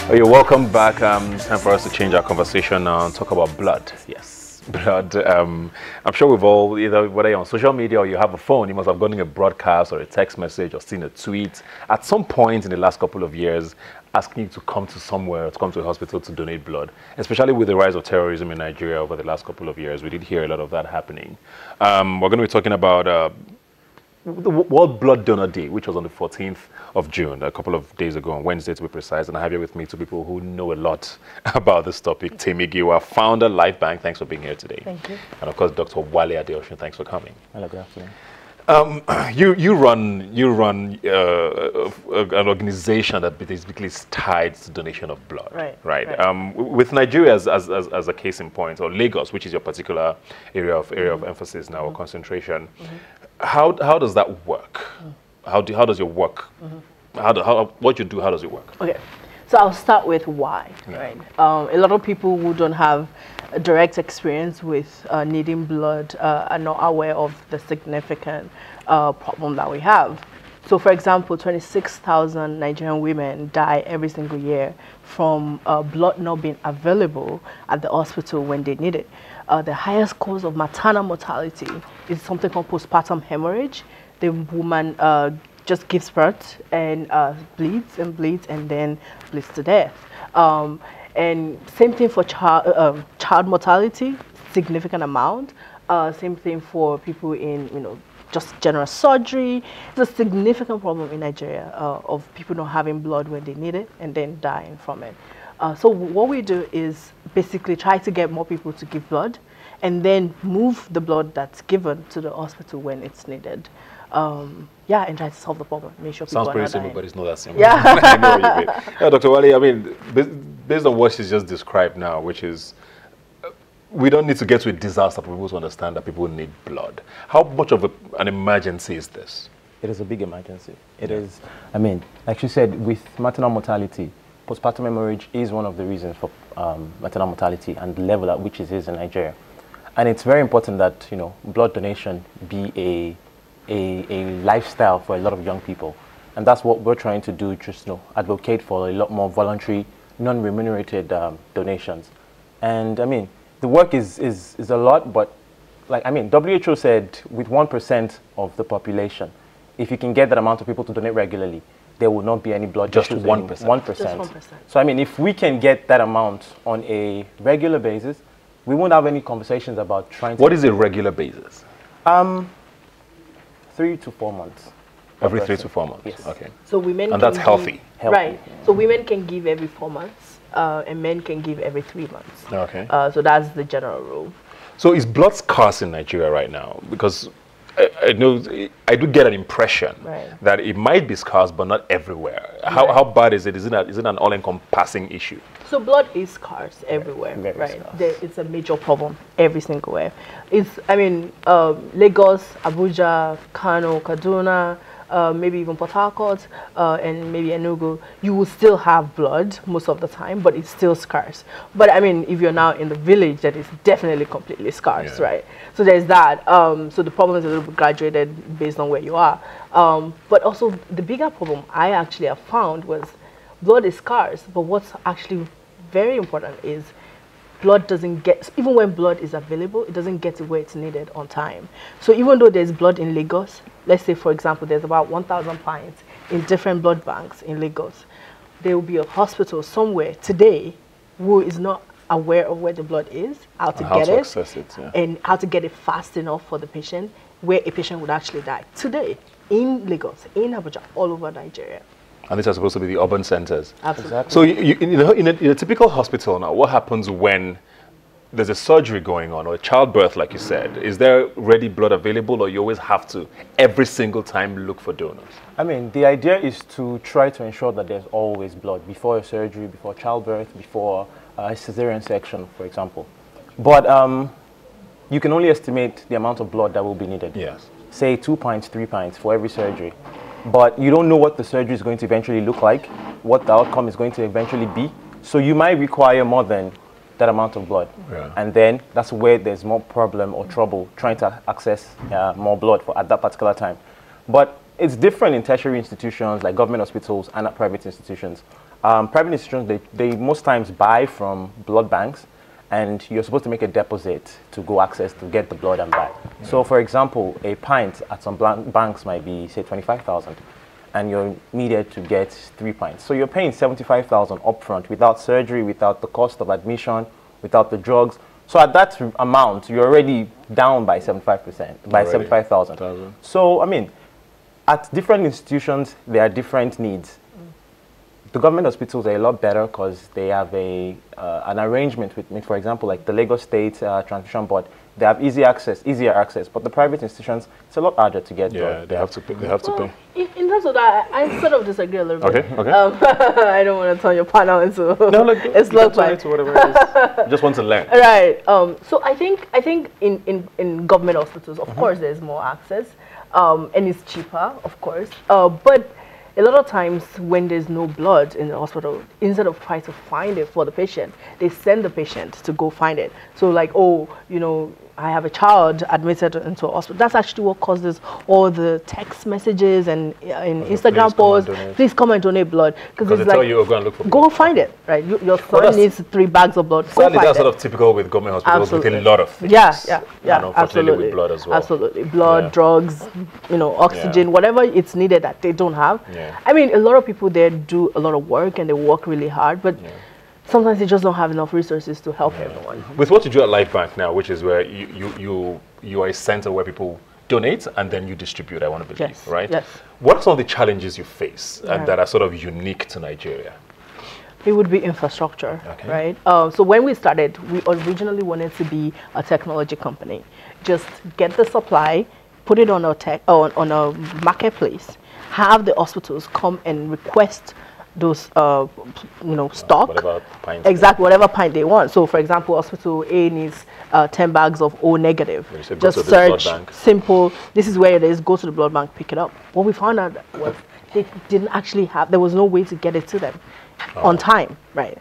Oh, you're welcome back. Time for us to change our conversation now and talk about blood. Yes, blood. I'm sure we've all, either whether you're on social media or you have a phone, you must have gotten a broadcast or a text message or seen a tweet at some point in the last couple of years asking you to come to somewhere, to come to a hospital to donate blood, especially with the rise of terrorism in Nigeria over the last couple of years. We did hear a lot of that happening. We're going to be talking about the World Blood Donor Day, which was on the 14th of June, a couple of days ago, on Wednesday to be precise. And I have here with me two people who know a lot about this topic. Temi Giwa, founder, Life Bank. Thanks for being here today. Thank you. And of course, Dr. Wale Adeosun. Thanks for coming. Hello, good afternoon. You run an organization that basically is tied to donation of blood, right? With Nigeria as a case in point, or Lagos, which is your particular area of emphasis now, or concentration. How does that work? How does your work? What you do? How does it work? Okay, so I'll start with why. Right. A lot of people who don't have a direct experience with needing blood are not aware of the significant problem that we have. So, for example, 26,000 Nigerian women die every single year from blood not being available at the hospital when they need it. The highest cause of maternal mortality is something called postpartum hemorrhage. The woman just gives birth and bleeds and then bleeds to death. And same thing for child mortality, significant amount. Same thing for people in, just general surgery. It's a significant problem in Nigeria of people not having blood when they need it and then dying from it. So what we do is basically try to get more people to give blood and then move the blood that's given to the hospital when it's needed. And try to solve the problem. Make sure people Sounds pretty are simple, dying. but it's not that simple. Yeah. I know what you mean. Yeah, Dr. Wale, I mean, based on what she's just described now, which is, we don't need to get to a disaster for people to understand that people need blood. How much of an emergency is this? It is a big emergency. It is, I mean, like you said, with maternal mortality, postpartum hemorrhage is one of the reasons for maternal mortality and the level at which it is in Nigeria. And it's very important that, blood donation be a lifestyle for a lot of young people. And that's what we're trying to do, just advocate for a lot more voluntary, non-remunerated donations. And I mean, the work is a lot, but WHO said with 1% of the population, if you can get that amount of people to donate regularly, there will not be any blood just issues 1%. 1%. Just 1%. So I mean, if we can get that amount on a regular basis, we won't have any conversations about trying to... What is a regular basis? 3 to 4 months. Every 3 to 4 months? Yes. Okay. So women And that's can healthy? Right. So women can give every 4 months and men can give every 3 months. Okay. So that's the general rule. So is blood scarce in Nigeria right now? Because I know, I do get an impression that it might be scarce, but not everywhere. How bad is it? Is it an all-encompassing issue? So blood is scarce everywhere, very scarce. It's a major problem every single way. Lagos, Abuja, Kano, Kaduna, maybe even Port Harcourt, and maybe Enugu, you will still have blood most of the time, but it's still scarce. But I mean, if you're now in the village, that is definitely completely scarce, right? So there's that. So the problem is a little bit graduated based on where you are. But also the bigger problem I actually have found was blood is scarce, but what's actually very important is blood doesn't get, even when blood is available, it doesn't get to where it's needed on time. So even though there's blood in Lagos, let's say, for example, there's about 1,000 pints in different blood banks in Lagos, there will be a hospital somewhere today who is not aware of where the blood is, how to access it, and how to get it fast enough for the patient, where a patient would actually die. Today, in Lagos, in Abuja, all over Nigeria. And these are supposed to be the urban centers. Absolutely. So in a typical hospital now, what happens when there's a surgery going on or a childbirth, like you said? Is there ready blood available, or you always have to, every single time, look for donors? I mean, the idea is to try to ensure that there's always blood before a surgery, before childbirth, before a cesarean section, for example. But you can only estimate the amount of blood that will be needed. Yes. Say 2 pints, 3 pints for every surgery. But you don't know what the surgery is going to eventually look like, what the outcome is going to eventually be. So you might require more than that amount of blood. And then that's where there's more problem or trouble trying to access more blood at that particular time. But it's different in tertiary institutions like government hospitals and at private institutions. Private institutions, they most times buy from blood banks, and you're supposed to make a deposit to go access to get the blood and buy. So, for example, a pint at some banks might be, say, 25,000, and you're needed to get 3 pints. So you're paying 75,000 upfront without surgery, without the cost of admission, without the drugs. So at that amount, you're already down by 75%, by 75,000. So, I mean, at different institutions, there are different needs. The government hospitals are a lot better because they have an arrangement with, for example, like the Lagos State Transfusion Board. They have easier access. But the private institutions, it's a lot harder to get. Yeah, they have to pay. They have to pay. In terms of that, I sort of disagree a little bit. Okay. I don't want to turn your panel into it's not to whatever it is. Just want to learn. Right. So I think in government hospitals, of course, there's more access, and it's cheaper, of course. But a lot of times when there's no blood in the hospital, instead of trying to find it for the patient, they send the patient to go find it. So like, oh, you know, I have a child admitted into a hospital. That's actually what causes all the text messages and Instagram posts. Please come and donate blood. Because they tell you, go and look for blood. Go find it, right? Your son needs 3 bags of blood. Sadly, that's sort of typical with government hospitals with a lot of things. Yeah, and unfortunately with blood as well. Absolutely. Blood, drugs, you know, oxygen, whatever it's needed that they don't have. Yeah. I mean, a lot of people there do a lot of work and they work really hard, but sometimes they just don't have enough resources to help everyone. With what you do at Life Bank now, which is where you are a center where people donate and then you distribute, I want to believe, right? Yes. What are some of the challenges you face and that are sort of unique to Nigeria? It would be infrastructure, right? So when we started, we originally wanted to be a technology company. Just get the supply, put it on on a marketplace, have the hospitals come and request those stock, whatever pint they want. So for example, hospital A needs 10 bags of O negative. Just search, simple, this is where it is, go to the blood bank, pick it up. What we found out was they didn't actually have, there was no way to get it to them on time, right?